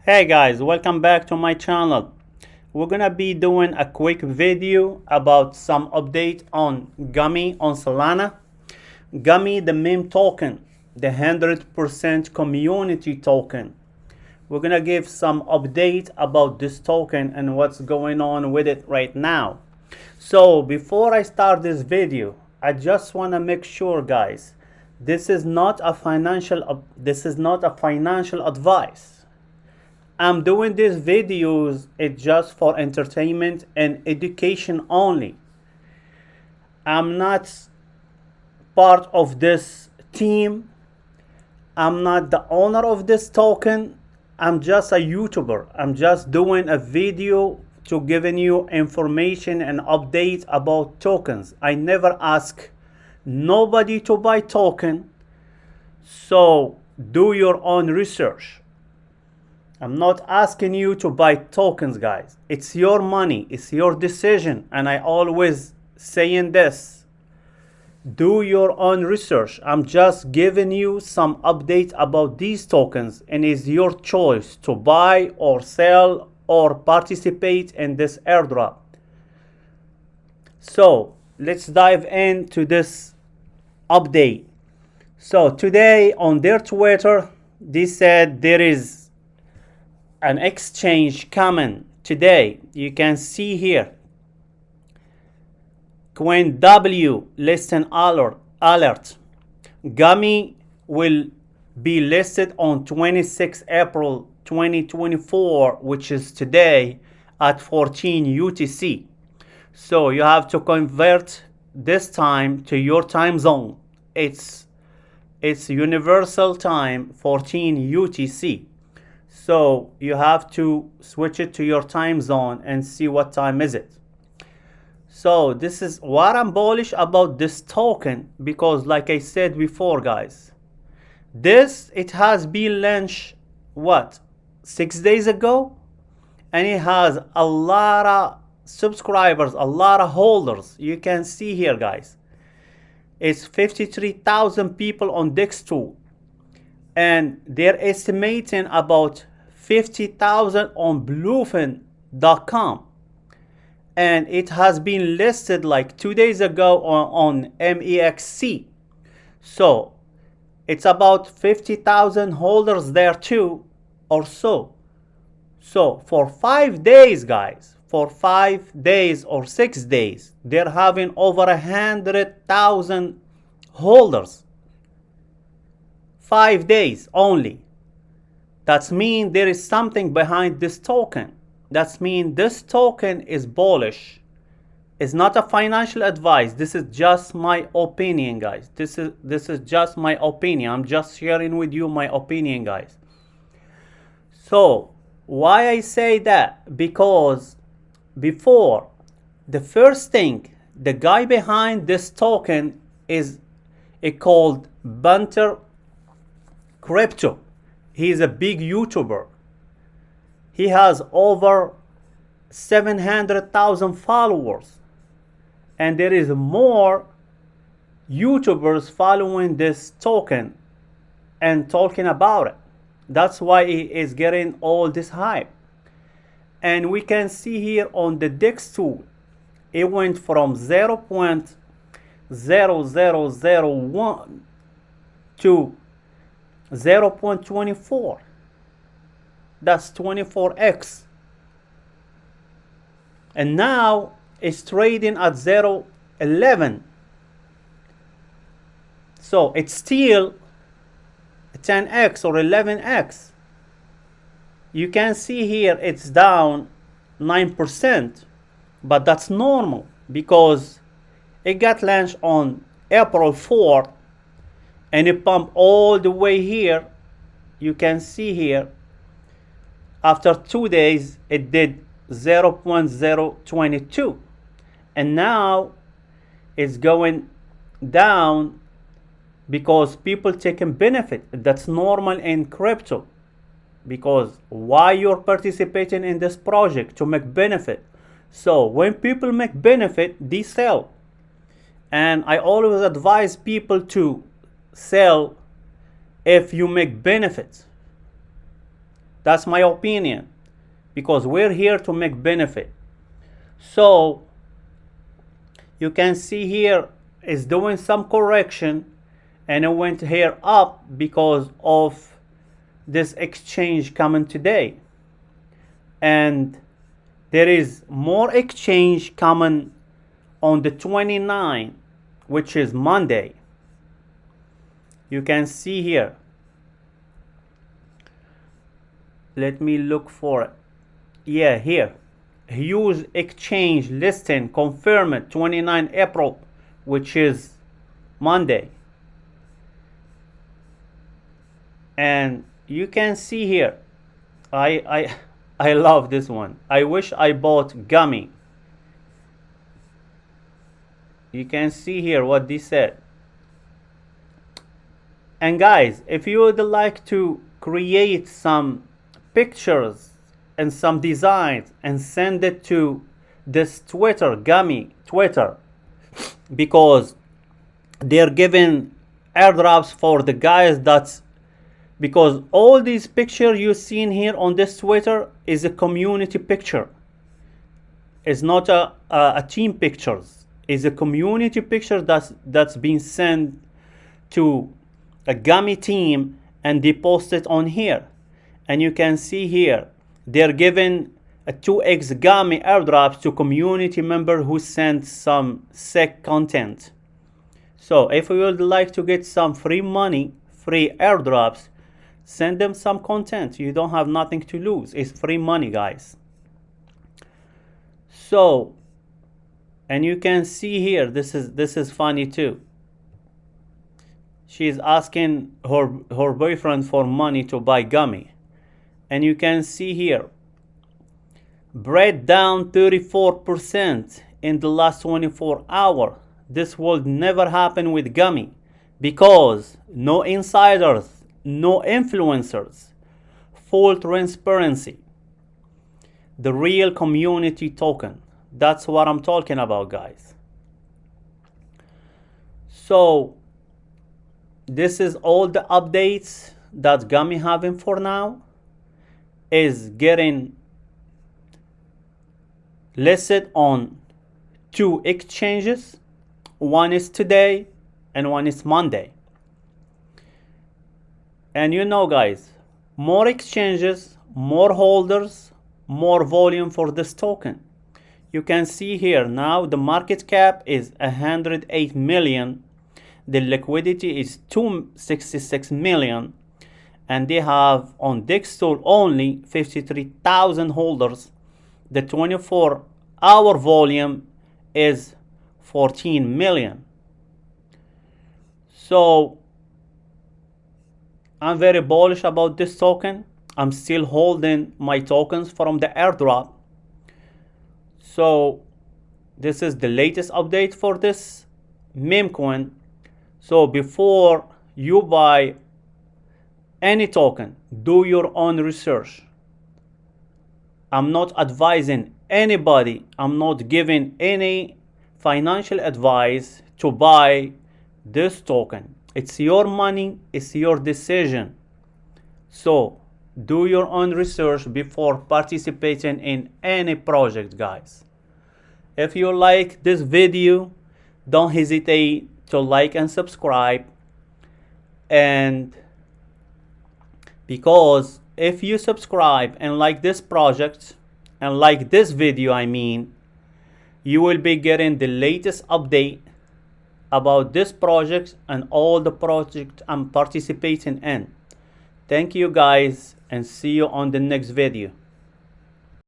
Hey guys, welcome back to my channel. We're gonna be doing a quick video about some update on Gummy on Solana. Gummy, the meme token, the 100% community token. We're gonna give some update about this token and what's going on with it right now. So before I start this video, I just wanna make sure, guys, this is not a financial advice. I'm doing these videos, it's just for entertainment and education only. I'm not part of this team. I'm not the owner of this token. I'm just a YouTuber. I'm just doing a video to giving you information and updates about tokens. I never ask nobody to buy token. So do your own research. I'm not asking you to buy tokens, guys. It's your money. It's your decision. And I always saying this. Do your own research. I'm just giving you some updates about these tokens. And it's your choice to buy or sell or participate in this airdrop. So let's dive into this update. So today on their Twitter, they said there is an exchange coming today. You can see here Coin W listing alert. Gummy will be listed on 26 April 2024, which is today at 14 UTC. So you have to convert this time to your time zone. It's universal time 14 UTC. So you have to switch it to your time zone and see what time is it. So this is what I'm bullish about this token, because like I said before, guys, it has been launched 6 days ago, and it has a lot of subscribers, a lot of holders. You can see here, guys, it's 53,000 people on Dextool, and they're estimating about 50,000 on bluefin.com, and it has been listed like 2 days ago on MEXC. So it's about 50,000 holders there too, or so. So for 5 days, guys, for 5 days or 6 days, they're having over 100,000 holders. 5 days only. That means there is something behind this token. That means this token is bullish. It's not a financial advice. This is just my opinion, guys. This is just my opinion. I'm just sharing with you my opinion, guys. So why I say that? Because before, the first thing, the guy behind this token is called Bunter Crypto. He is a big YouTuber. He has over 700,000 followers, and there is more YouTubers following this token and talking about it. That's why he is getting all this hype. And we can see here on the Dextool, it went from 0.0001 to 0.24. That's 24x. And now it's trading at 0.11. So it's still 10x or 11x. You can see here it's down 9%, but that's normal because it got launched on April 4th, and it pumped all the way here. You can see here, after 2 days, it did 0.022. And now it's going down because people taking benefit. That's normal in crypto. Because why you're participating in this project? To make benefit. So when people make benefit, they sell. And I always advise people to sell if you make benefits. That's my opinion, because we're here to make benefit. So you can see here is doing some correction, and it went here up because of this exchange coming today, and there is more exchange coming on the 29th, which is Monday. You can see here, let me look for it. Yeah, here, huge exchange listing confirmed 29 April, which is Monday. And you can see here, I love this one. I wish I bought Gummy. You can see here what they said. And guys, if you would like to create some pictures and some designs and send it to this Twitter, Gummy Twitter, because they're giving airdrops for the guys that's, because all these pictures you seen here on this Twitter is a community picture. It's not a team pictures. It's a community picture that's been sent to a Gummy team, and they post it on here. And you can see here, they're giving a 2x Gummy airdrops to community member who sent some sick content. So if you would like to get some free money, free airdrops, send them some content. You don't have nothing to lose. It's free money, guys. So, and you can see here, this is funny too. She's asking her boyfriend for money to buy Gummy. And you can see here, bread down 34% in the last 24 hours. This will never happen with Gummy, because no insiders, no influencers, full transparency, the real community token. That's what I'm talking about, guys. So this is all the updates that Gummy having for now. Is getting listed on 2 exchanges. One is today and one is Monday. And you know, guys, more exchanges, more holders, more volume for this token. You can see here now the market cap is 108 million. The liquidity is 266 million. And they have on Dextool only 53,000 holders. The 24-hour volume is 14 million. So I'm very bullish about this token. I'm still holding my tokens from the airdrop. So this is the latest update for this meme coin. So before you buy any token, do your own research. I'm not advising anybody. I'm not giving any financial advice to buy this token. It's your money, it's your decision. So do your own research before participating in any project, guys. If you like this video, don't hesitate to like and subscribe. And because if you subscribe and like this project and like this video, you will be getting the latest update about this project and all the projects I'm participating in. Thank you, guys, and see you on the next video.